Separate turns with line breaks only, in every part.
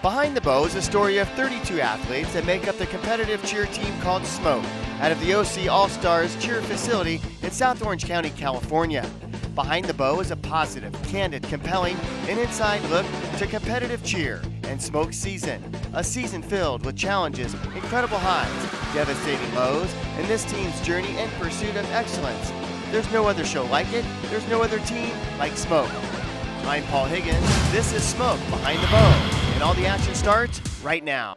Behind the Bow is a story of 32 athletes that make up the competitive cheer team called Smoke out of the OC All-Stars cheer facility in South Orange County, California. Behind the Bow is a positive, candid, compelling, and inside look to competitive cheer and Smoke's season. A season filled with challenges, incredible highs, devastating lows, and this team's journey in pursuit of excellence. There's no other show like it. There's no other team like Smoke. I'm Paul Higgins. This is Smoke Behind the Bow. And all the action starts right now.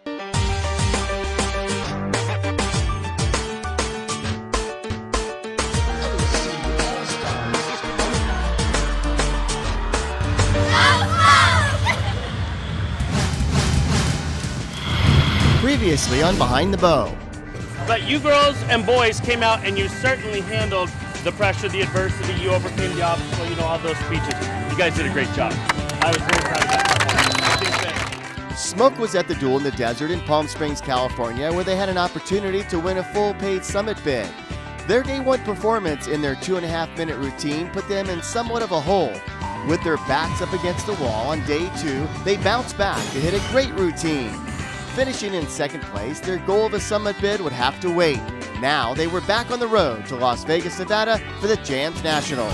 Previously on Behind the Bow.
But you girls and boys came out and you certainly handled the pressure, the adversity, you overcame the obstacle, all those speeches. You guys did a great job. I was very proud of that.
Smoke was at the Duel in the Desert in Palm Springs, California, where they had an opportunity to win a full paid summit bid. Their day one performance in their 2.5-minute routine put them in somewhat of a hole. With their backs up against the wall on day 2, they bounced back to hit a great routine. Finishing in second place, their goal of a summit bid would have to wait. Now they were back on the road to Las Vegas, Nevada for the Jamz National.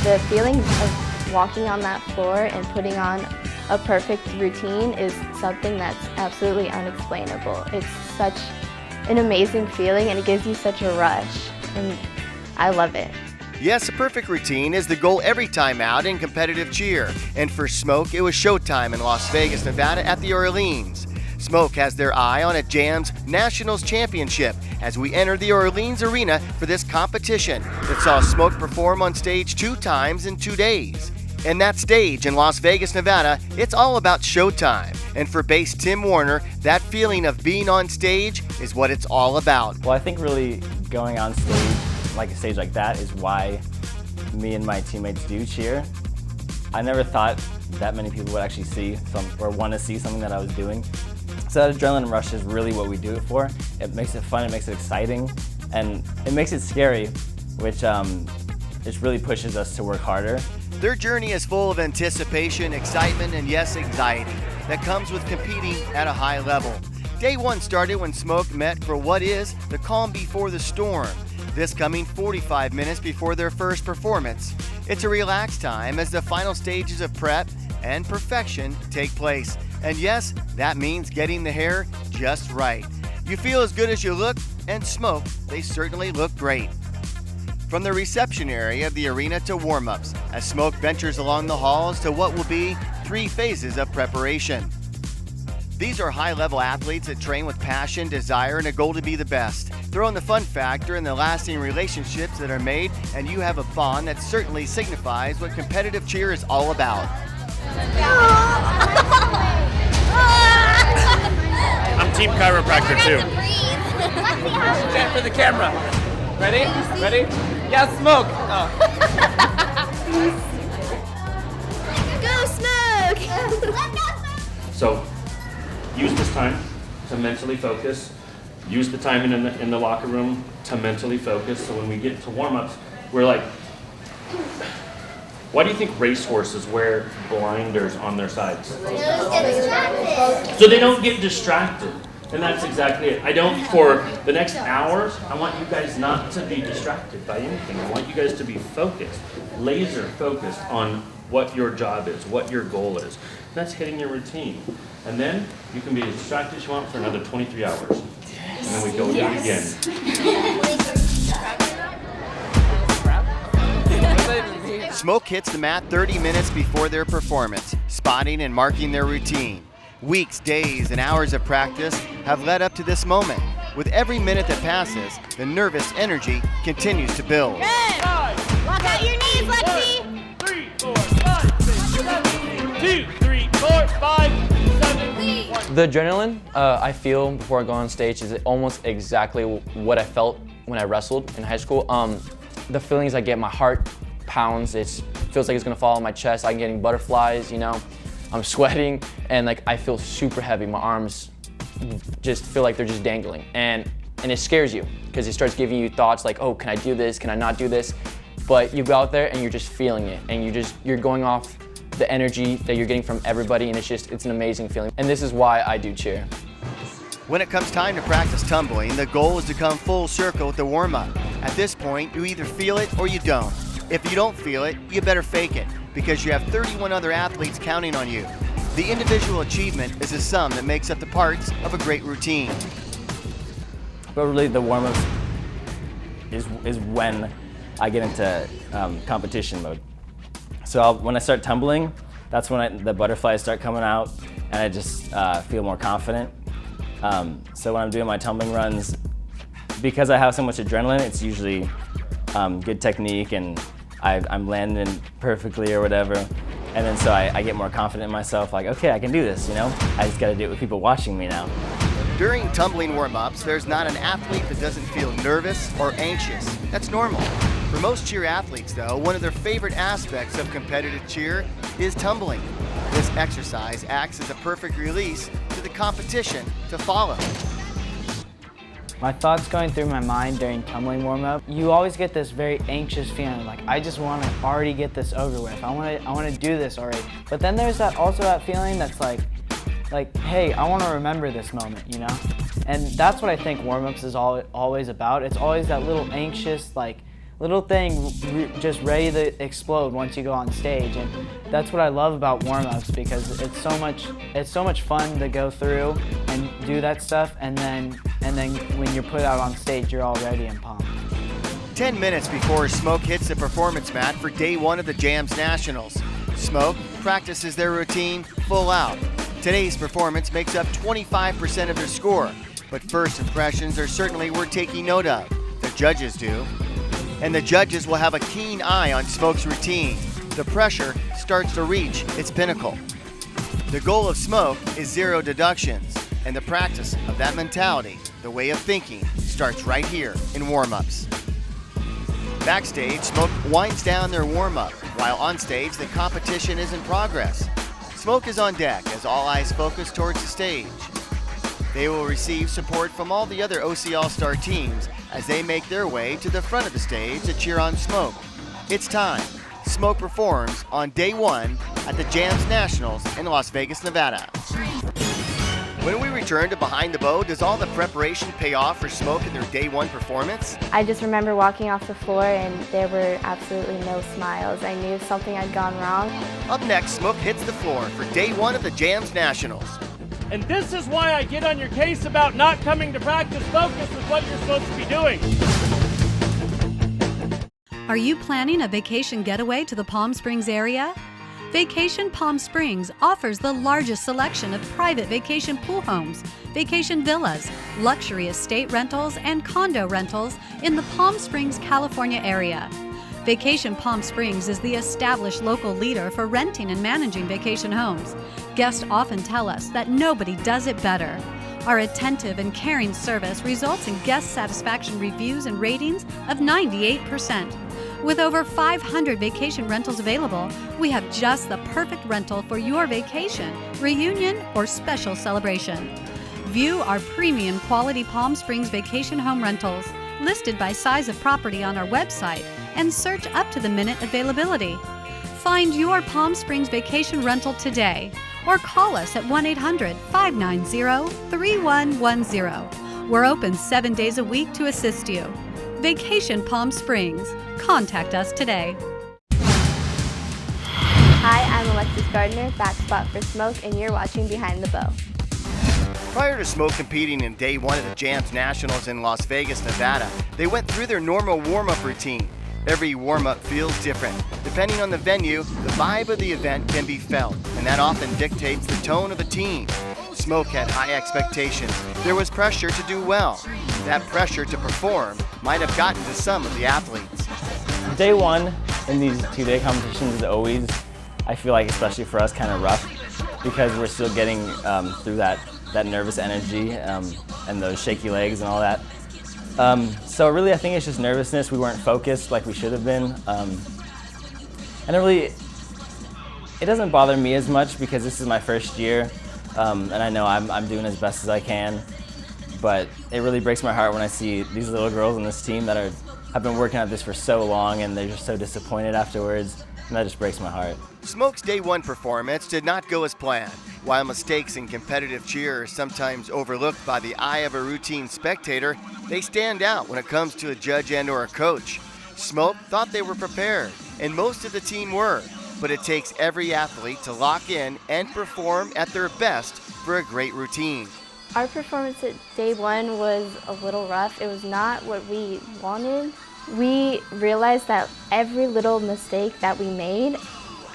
The feeling of walking on that floor and putting on a perfect routine is something that's absolutely unexplainable. It's such an amazing feeling and it gives you such a rush, and I love it.
Yes, a perfect routine is the goal every time out in competitive cheer. And for Smoke, it was showtime in Las Vegas, Nevada at the Orleans. Smoke has their eye on a Jamz Nationals championship as we enter the Orleans arena for this competition that saw Smoke perform on stage 2 times in 2 days. And that stage in Las Vegas, Nevada, it's all about showtime. And for bass Tim Warner, that feeling of being on stage is what it's all about.
Well, I think really going on stage, like a stage like that, is why me and my teammates do cheer. I never thought that many people would actually see or want to see something that I was doing. So that adrenaline rush is really what we do it for. It makes it fun, it makes it exciting, and it makes it scary, which just really pushes us to work harder.
Their journey is full of anticipation, excitement, and yes, anxiety that comes with competing at a high level. Day 1 started when Smoke met for what is the calm before the storm, this coming 45 minutes before their first performance. It's a relaxed time as the final stages of prep and perfection take place. And yes, that means getting the hair just right. You feel as good as you look, and Smoke, they certainly look great. From the reception area of the arena to warm-ups, as Smoke ventures along the halls to what will be 3 phases of preparation. These are high-level athletes that train with passion, desire, and a goal to be the best. Throw in the fun factor and the lasting relationships that are made, and you have a bond that certainly signifies what competitive cheer is all about.
I'm team chiropractor too.
Stand for the camera. Ready? Ready? Yeah, Smoke. Oh.
Go Smoke!
So use this time to mentally focus. Use the time in the locker room to mentally focus. So when we get to warm-ups, we're like, why do you think racehorses wear blinders on their sides? So they don't get distracted. And that's exactly it. For the next hours, I want you guys not to be distracted by anything. I want you guys to be focused, laser focused on what your job is, what your goal is. And that's hitting your routine. And then you can be as distracted as you want for another 23 hours. And then we go do it again.
Smoke hits the mat 30 minutes before their performance, spotting and marking their routine. Weeks, days, and hours of practice have led up to this moment. With every minute that passes, the nervous energy continues to build.
Good! Lock out your knees, Lexi!
3, 4, 5, 6, 7, 2, 3, 4, 5, 7, 1.
The adrenaline I feel before I go on stage is almost exactly what I felt when I wrestled in high school. The feelings I get, my heart pounds, it feels like it's gonna fall on my chest. I'm getting butterflies, I'm sweating, and I feel super heavy. My arms just feel like they're just dangling, and it scares you because it starts giving you thoughts like, oh, can I do this? Can I not do this? But you go out there and you're just feeling it, and you're going off the energy that you're getting from everybody, and it's an amazing feeling. And this is why I do cheer.
When it comes time to practice tumbling, the goal is to come full circle with the warm-up. At this point, you either feel it or you don't. If you don't feel it, you better fake it, because you have 31 other athletes counting on you. The individual achievement is the sum that makes up the parts of a great routine.
But really the warm-ups is when I get into competition mode. So when I start tumbling, that's when the butterflies start coming out, and I just feel more confident. So when I'm doing my tumbling runs, because I have so much adrenaline, it's usually good technique, and I'm landing perfectly or whatever. And then so I get more confident in myself, like, okay, I can do this, you know? I just gotta do it with people watching me now.
During tumbling warm-ups, there's not an athlete that doesn't feel nervous or anxious. That's normal. For most cheer athletes, though, one of their favorite aspects of competitive cheer is tumbling. This exercise acts as a perfect release to the competition to follow.
My thoughts going through my mind during tumbling warm-up, you always get this very anxious feeling, like I just want to already get this over with. I want to do this already. But then there's also that feeling that's like, hey, I want to remember this moment, you know? And that's what I think warm-ups is always about. It's always that little anxious, little thing just ready to explode once you go on stage. And that's what I love about warm-ups, because it's so much fun to go through and do that stuff, and then when you're put out on stage, you're all ready and pumped.
10 minutes before Smoke hits the performance mat for day one of the Jamz Nationals, Smoke practices their routine full out. Today's performance makes up 25% of their score, but first impressions are certainly worth taking note of. The judges do. And the judges will have a keen eye on Smoke's routine. The pressure starts to reach its pinnacle. The goal of Smoke is 0 deductions, and the practice of that mentality, the way of thinking, starts right here in warm-ups. Backstage, Smoke winds down their warm-up, while on stage, the competition is in progress. Smoke is on deck as all eyes focus towards the stage. They will receive support from all the other OC All-Star teams as they make their way to the front of the stage to cheer on Smoke. It's time. Smoke performs on day one at the Jamz Nationals in Las Vegas, Nevada. When we return to Behind the Bow, does all the preparation pay off for Smoke in their day one performance?
I just remember walking off the floor and there were absolutely no smiles. I knew something had gone wrong.
Up next, Smoke hits the floor for day one of the Jamz Nationals.
And this is why I get on your case about not coming to practice. Focus is what you're supposed to be doing.
Are you planning a vacation getaway to the Palm Springs area? Vacation Palm Springs offers the largest selection of private vacation pool homes, vacation villas, luxury estate rentals, and condo rentals in the Palm Springs, California area. Vacation Palm Springs is the established local leader for renting and managing vacation homes. Guests often tell us that nobody does it better. Our attentive and caring service results in guest satisfaction reviews and ratings of 98%. With over 500 vacation rentals available, we have just the perfect rental for your vacation, reunion, or special celebration. View our premium quality Palm Springs vacation home rentals, listed by size of property on our website, and search up-to-the-minute availability. Find your Palm Springs vacation rental today, or call us at 1-800-590-3110. We're open 7 days a week to assist you. Vacation Palm Springs. Contact us today.
Hi, I'm Alexis Gardner, back spot for Smoke, and you're watching Behind the Bow.
Prior to Smoke competing in day one of the Jamz Nationals in Las Vegas, Nevada, they went through their normal warm-up routine. Every warm-up feels different. Depending on the venue, the vibe of the event can be felt, and that often dictates the tone of a team. Smoke had high expectations. There was pressure to do well. That pressure to perform might have gotten to some of the athletes.
Day one in these two-day competitions is always, I feel like, especially for us, kind of rough, because we're still getting through that nervous energy and those shaky legs and all that. So really, I think it's just nervousness. We weren't focused like we should have been. And it doesn't bother me as much because this is my first year, and I know I'm doing as best as I can. But it really breaks my heart when I see these little girls on this team that are I've been working at this for so long and they're just so disappointed afterwards, and that just breaks my heart.
Smoke's day one performance did not go as planned. While mistakes in competitive cheer are sometimes overlooked by the eye of a routine spectator, they stand out when it comes to a judge and or a coach. Smoke thought they were prepared, and most of the team were, but it takes every athlete to lock in and perform at their best for a great routine.
Our performance at day one was a little rough. It was not what we wanted. We realized that every little mistake that we made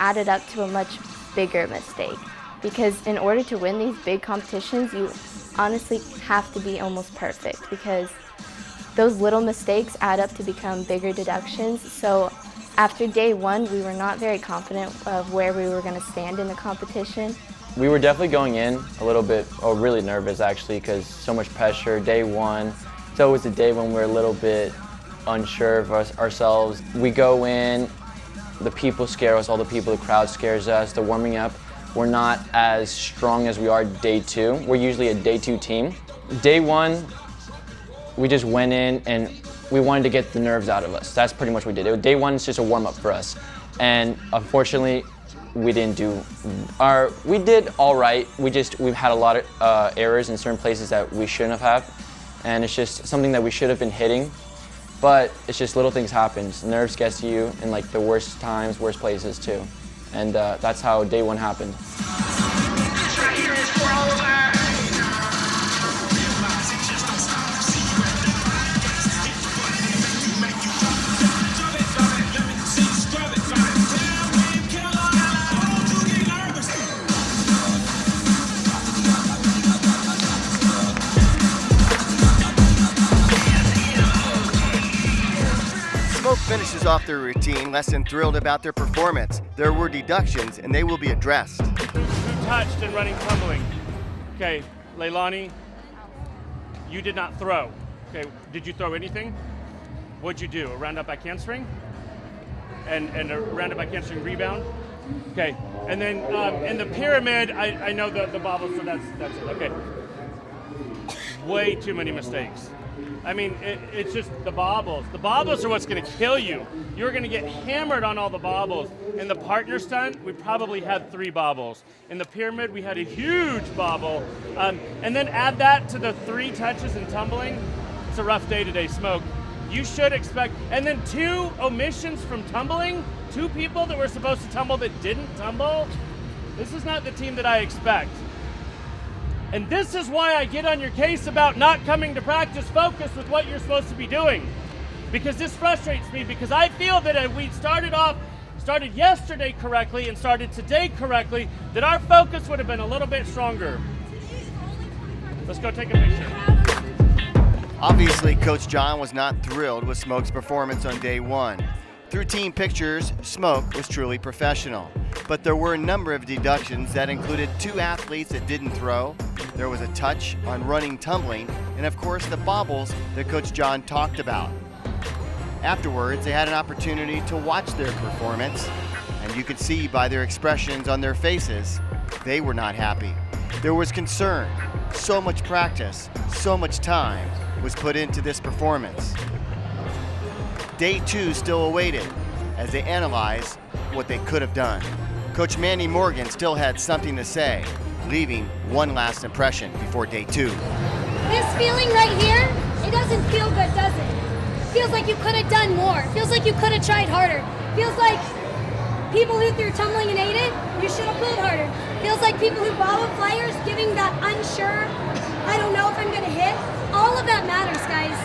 added up to a much bigger mistake. Because in order to win these big competitions, you honestly have to be almost perfect, because those little mistakes add up to become bigger deductions. So after day one, we were not very confident of where we were going to stand in the competition.
We were definitely going in a little bit, really nervous actually, because so much pressure. Day one, it's always a day when we're a little bit unsure of ourselves. We go in, the people scare us, all the people, the crowd scares us, the warming up. We're not as strong as we are day two. We're usually a day two team. Day one, we just went in and we wanted to get the nerves out of us. That's pretty much what we did. Day one is just a warm up for us. And unfortunately, we didn't do we did all right. We've had a lot of errors in certain places that we shouldn't have had. And it's just something that we should have been hitting. But it's just little things happen. Nerves get to you in like the worst times, worst places too. And that's how day one happened.
Finishes off their routine less than thrilled about their performance. There were deductions and they will be addressed.
Who touched in running tumbling? Okay, Leilani, you did not throw. Okay, did you throw anything? What'd you do? A round up back handstring? And a round up back handstring rebound? Okay, and then in the pyramid, I know the bobble, so that's it. Okay. Way too many mistakes. I mean, it's just the bobbles. The bobbles are what's going to kill you. You're going to get hammered on all the bobbles. In the partner stunt, we probably had 3 bobbles. In the pyramid, we had a huge bobble. And then add that to the 3 touches in tumbling. It's a rough day today, Smoke. You should expect, and then 2 omissions from tumbling, 2 people that were supposed to tumble that didn't tumble. This is not the team that I expect. And this is why I get on your case about not coming to practice focused with what you're supposed to be doing. Because this frustrates me, because I feel that if we started yesterday correctly and started today correctly, that our focus would have been a little bit stronger. Let's go take a picture.
Obviously, Coach John was not thrilled with Smoke's performance on day one. Through team pictures, Smoke was truly professional. But there were a number of deductions that included 2 athletes that didn't throw. There was a touch on running tumbling, and of course the bobbles that Coach John talked about. Afterwards, they had an opportunity to watch their performance, and you could see by their expressions on their faces, they were not happy. There was concern. So much practice, so much time was put into this performance. Day 2 still awaited as they analyzed what they could have done. Coach Manny Morgan still had something to say, leaving one last impression before day 2.
This feeling right here, it doesn't feel good, does it? It feels like you could have done more. It feels like you could have tried harder. It feels like people who threw tumbling and ate it, you should have pulled harder. It feels like people who bobbled flyers, giving that unsure, I don't know if I'm gonna hit. All of that matters, guys.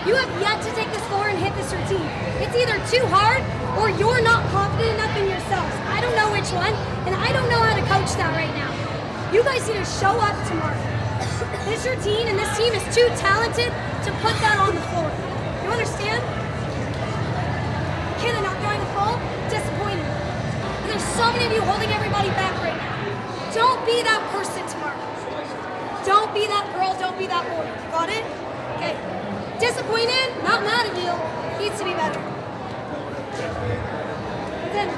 You have yet to take this floor and hit this routine. It's either too hard or you're not confident enough in yourselves. I don't know which one, and I don't know how to coach that right now. You guys need to show up tomorrow. This routine and this team is too talented to put that on the floor. You understand? Kid not throwing the full, disappointed. There's so many of you holding everybody back right now. Don't be that person tomorrow. Don't be that girl, don't be that boy. Got it? Okay. Disappointed, not mad at you. Needs to be better. Then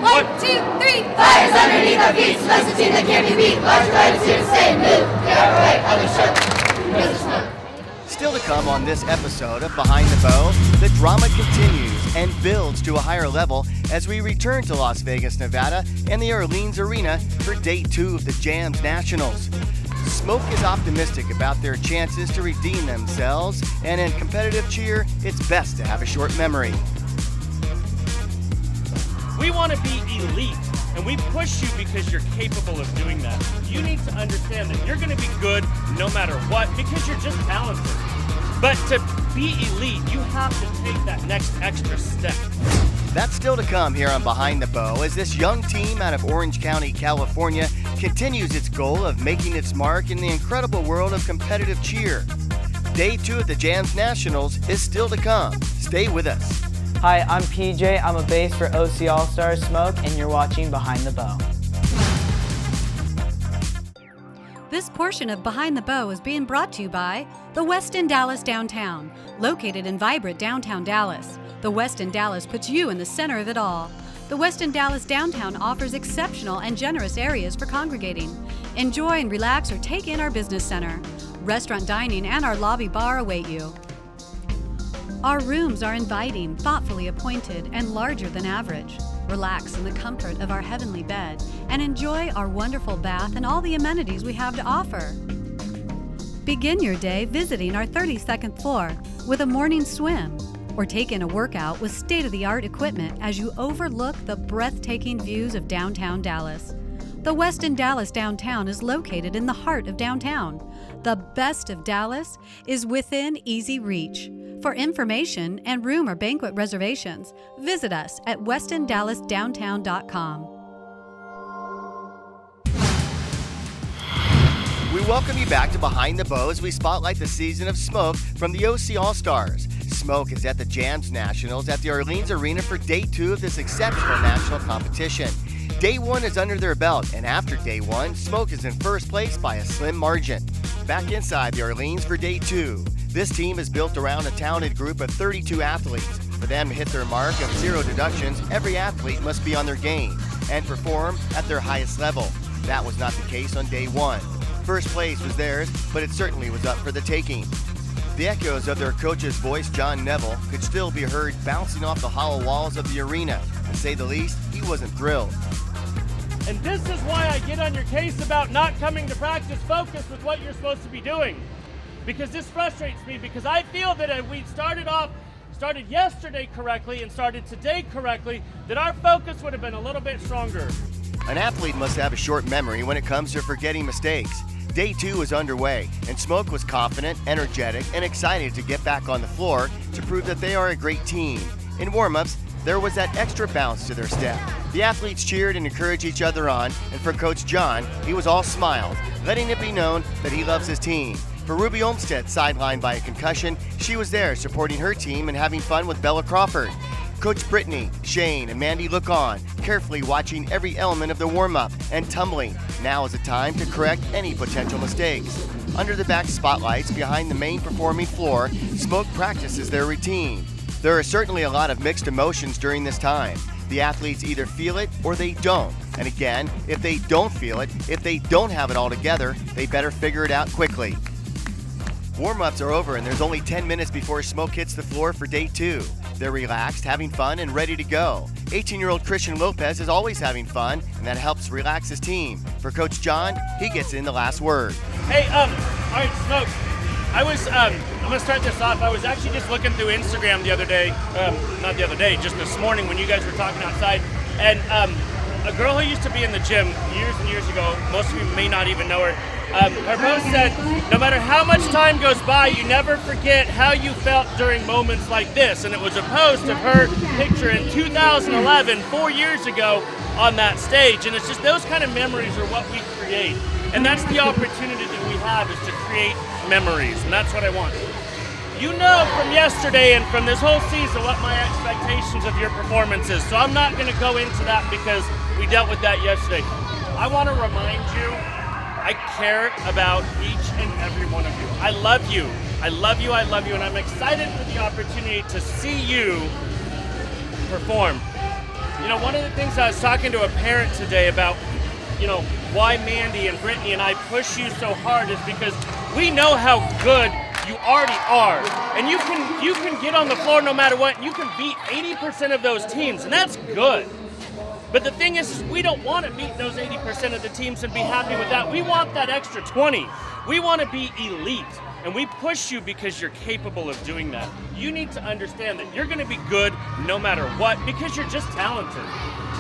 1, 2, 3.
Fires underneath our feet, so that's the team that can't be beat. March right is here to stay. Move, get out of the way, other shirt. Because of Smoke.
Still to come on this episode of Behind the Bow, the drama continues and builds to a higher level as we return to Las Vegas, Nevada and the Orleans Arena for Day 2 of the Jamz Nationals. Smoke is optimistic about their chances to redeem themselves, and in competitive cheer, it's best to have a short memory.
We want to be elite, and we push you because you're capable of doing that. You need to understand that you're going to be good no matter what because you're just talented. But to be elite, you have to take that next extra step.
That's still to come here on Behind the Bow as this young team out of Orange County, California continues its goal of making its mark in the incredible world of competitive cheer. Day 2 of the Jamz Nationals is still to come. Stay with us.
Hi, I'm PJ. I'm a bass for OC All-Stars Smoke, and you're watching Behind the Bow.
This portion of Behind the Bow is being brought to you by the Westin Dallas Downtown. Located in vibrant downtown Dallas, the Westin Dallas puts you in the center of it all. The Westin Dallas Downtown offers exceptional and generous areas for congregating. Enjoy and relax or take in our business center. Restaurant dining and our lobby bar await you. Our rooms are inviting, thoughtfully appointed, and larger than average. Relax in the comfort of our heavenly bed and enjoy our wonderful bath and all the amenities we have to offer. Begin your day visiting our 32nd floor with a morning swim, or take in a workout with state-of-the-art equipment as you overlook the breathtaking views of downtown Dallas. The Westin Dallas Downtown is located in the heart of downtown. The best of Dallas is within easy reach. For information and room or banquet reservations, visit us at westindallasdowntown.com.
We welcome you back to Behind the Bow as we spotlight the season of Smoke from the OC All-Stars. Smoke is at the Jamz Nationals at the Orleans Arena for Day 2 of this exceptional national competition. Day 1 is under their belt, and after Day 1, Smoke is in first place by a slim margin. Back inside the Orleans for Day 2. This team is built around a talented group of 32 athletes. For them to hit their mark of 0 deductions, every athlete must be on their game and perform at their highest level. That was not the case on Day 1. First place was theirs, but it certainly was up for the taking. The echoes of their coach's voice, John Neville, could still be heard bouncing off the hollow walls of the arena. To say the least, he wasn't thrilled.
And this is why I get on your case about not coming to practice focused with what you're supposed to be doing. Because this frustrates me, because I feel that if we started yesterday correctly and started today correctly, that our focus would have been a little bit stronger.
An athlete must have a short memory when it comes to forgetting mistakes. Day 2 was underway, and Smoke was confident, energetic, and excited to get back on the floor to prove that they are a great team. In warm-ups, there was that extra bounce to their step. The athletes cheered and encouraged each other on, and for Coach John, he was all smiles, letting it be known that he loves his team. For Ruby Olmstead, sidelined by a concussion, she was there supporting her team and having fun with Bella Crawford. Coach Brittany, Shane, and Mandy look on, carefully watching every element of the warm-up and tumbling. Now is the time to correct any potential mistakes. Under the back spotlights behind the main performing floor, Smoke practices their routine. There are certainly a lot of mixed emotions during this time. The athletes either feel it or they don't. And again, if they don't feel it, if they don't have it all together, they better figure it out quickly. Warm-ups are over and there's only 10 minutes before Smoke hits the floor for Day 2. They're relaxed, having fun, and ready to go. 18-year-old Christian Lopez is always having fun, and that helps relax his team. For Coach John, he gets in the last word.
Hey, all right, Smoke. I'm gonna start this off. I was actually just looking through Instagram the other day, not the other day, just this morning when you guys were talking outside, and a girl who used to be in the gym years and years ago, most of you may not even know her, her post said, no matter how much time goes by, you never forget how you felt during moments like this. And it was a post of her picture in 2011, 4 years ago, on that stage. And it's just those kind of memories are what we create. And that's the opportunity that we have, is to create memories. And that's what I want. You know from yesterday and from this whole season what my expectations of your performance is. So I'm not going to go into that because we dealt with that yesterday. I want to remind you, I care about each and every one of you. I love you. I love you, I love you, and I'm excited for the opportunity to see you perform. You know, one of the things I was talking to a parent today about, you know, why Mandy and Brittany and I push you so hard is because we know how good You already are. And you can get on the floor no matter what, and you can beat 80% of those teams, and that's good. But the thing is we don't want to beat those 80% of the teams and be happy with that. We want that extra 20. We want to be elite. And we push you because you're capable of doing that. You need to understand that you're going to be good no matter what because you're just talented.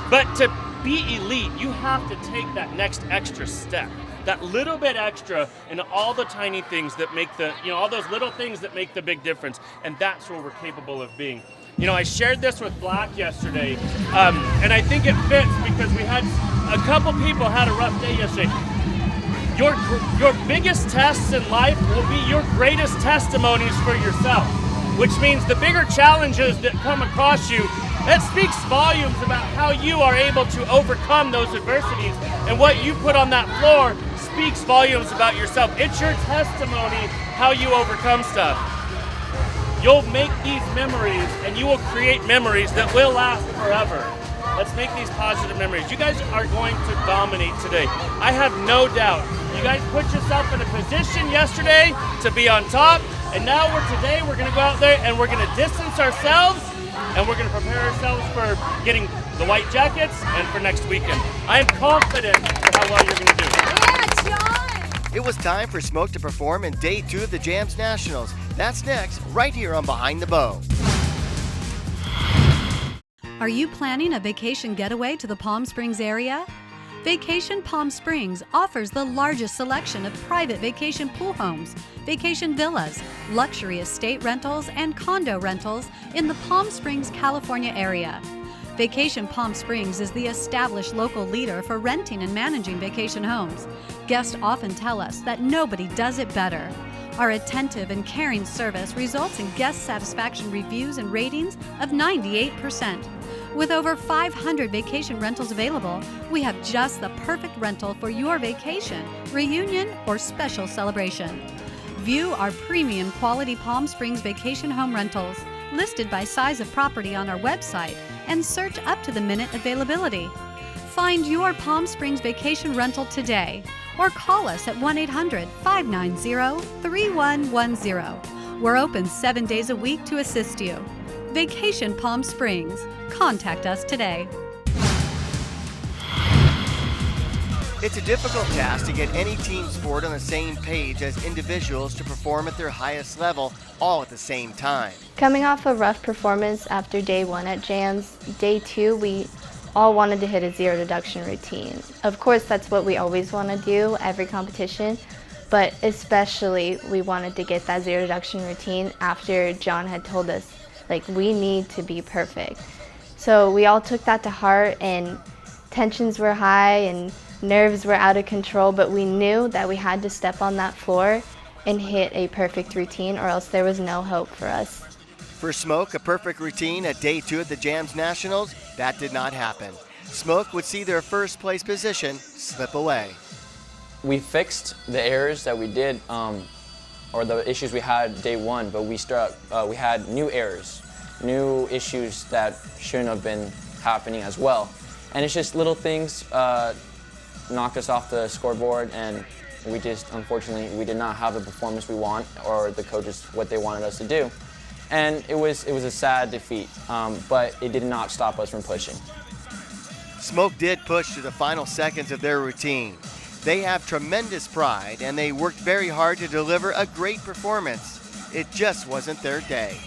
But to be elite, you have to take that next extra step. That little bit extra in all the tiny things that make all those little things that make the big difference. And that's where we're capable of being. I shared this with Black yesterday, and I think it fits because we had a couple people had a rough day yesterday. Your biggest tests in life will be your greatest testimonies for yourself, which means the bigger challenges that come across you, that speaks volumes about how you are able to overcome those adversities, and what you put on that floor speaks volumes about yourself. It's your testimony how you overcome stuff. You'll make these memories, and you will create memories that will last forever. Let's make these positive memories. You guys are going to dominate today. I have no doubt. You guys put yourself in a position yesterday to be on top, and now we're going to go out there and we're going to distance ourselves, and we're going to prepare ourselves for getting the white jackets and for next weekend. I am confident for how well you're going to do.
Yeah, John!
It was time for Smoke to perform in Day 2 of the Jamz Nationals. That's next, right here on Behind the Bow.
Are you planning a vacation getaway to the Palm Springs area? Vacation Palm Springs offers the largest selection of private vacation pool homes, vacation villas, luxury estate rentals, and condo rentals in the Palm Springs, California area. Vacation Palm Springs is the established local leader for renting and managing vacation homes. Guests often tell us that nobody does it better. Our attentive and caring service results in guest satisfaction reviews and ratings of 98%. With over 500 vacation rentals available, we have just the perfect rental for your vacation, reunion, or special celebration. View our premium quality Palm Springs vacation home rentals, listed by size of property on our website, and search up-to-the-minute availability. Find your Palm Springs vacation rental today, or call us at 1-800-590-3110. We're open 7 days a week to assist you. Vacation Palm Springs. Contact us today.
It's a difficult task to get any team sport on the same page as individuals to perform at their highest level all at the same time.
Coming off a rough performance after day 1 at Jamz, day 2 we all wanted to hit a zero deduction routine. Of course, that's what we always want to do every competition, but especially we wanted to get that zero deduction routine after John had told us, we need to be perfect. So we all took that to heart, and tensions were high and nerves were out of control, but we knew that we had to step on that floor and hit a perfect routine, or else there was no hope for us.
For Smoke, a perfect routine at Day 2 of the Jamz Nationals, that did not happen. Smoke would see their first place position slip away.
We fixed the errors that we did, or the issues we had day 1, but we had new errors, new issues that shouldn't have been happening as well. And it's just little things knocked us off the scoreboard, and we just, unfortunately, we did not have the performance we want, or the coaches what they wanted us to do. And it was a sad defeat, but it did not stop us from pushing.
Smoke did push to the final seconds of their routine. They have tremendous pride, and they worked very hard to deliver a great performance. It just wasn't their day.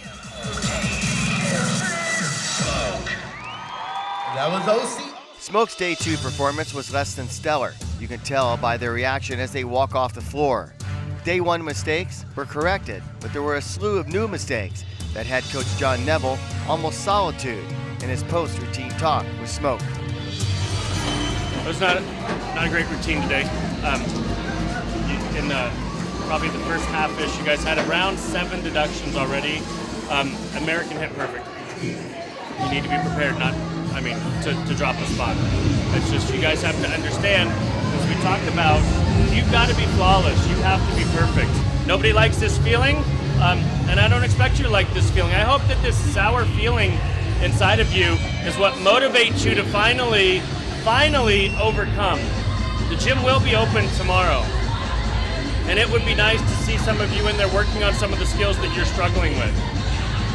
That was OC.
Smoke's Day 2 performance was less than stellar. You can tell by their reaction as they walk off the floor. Day 1 mistakes were corrected, but there were a slew of new mistakes that had Coach John Neville almost solitude in his post-routine talk with Smoke.
It was not a great routine today. In probably the first half-ish, you guys had around 7 deductions already. American hit perfect. You need to be prepared, to drop the spot. It's just you guys have to understand, as we talked about, you've got to be flawless. You have to be perfect. Nobody likes this feeling, and I don't expect you to like this feeling. I hope that this sour feeling inside of you is what motivates you to finally overcome. The gym will be open tomorrow. And it would be nice to see some of you in there working on some of the skills that you're struggling with.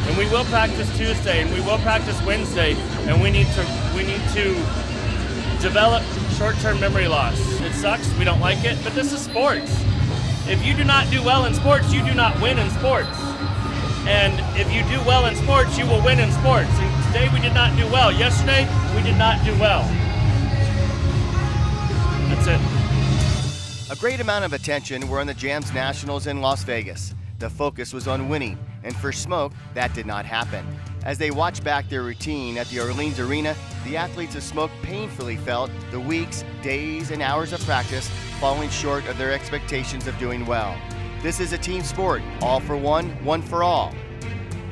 And we will practice Tuesday, and we will practice Wednesday, and we need to develop short-term memory loss. It sucks, we don't like it, but this is sports. If you do not do well in sports, you do not win in sports. And if you do well in sports, you will win in sports. And today we did not do well. Yesterday, we did not do well. That's it.
A great amount of attention were on the Jamz Nationals in Las Vegas. The focus was on winning, and for Smoke, that did not happen. As they watched back their routine at the Orleans Arena, the athletes of Smoke painfully felt the weeks, days, and hours of practice falling short of their expectations of doing well. This is a team sport, all for one, one for all.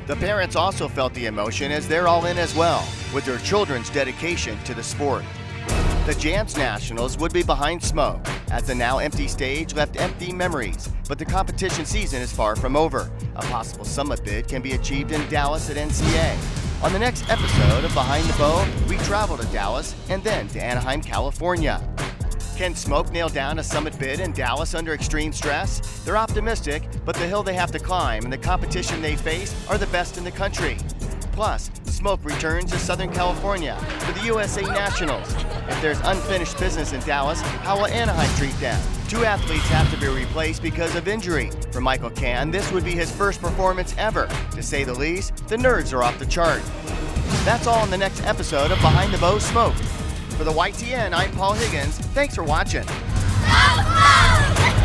The parents also felt the emotion as they're all in as well, with their children's dedication to the sport. The Jamz Nationals would be behind Smoke, as the now empty stage left empty memories, but the competition season is far from over. A possible summit bid can be achieved in Dallas at NCA. On the next episode of Behind the Bow, we travel to Dallas and then to Anaheim, California. Can Smoke nail down a summit bid in Dallas under extreme stress? They're optimistic, but the hill they have to climb and the competition they face are the best in the country. Plus, Smoke returns to Southern California for the USA Nationals. If there's unfinished business in Dallas, how will Anaheim treat them? 2 athletes have to be replaced because of injury. For Michael Cann, this would be his first performance ever. To say the least, the nerves are off the chart. That's all in the next episode of Behind the Bow Smoke. For the YTN, I'm Paul Higgins. Thanks for watching.
Go, go!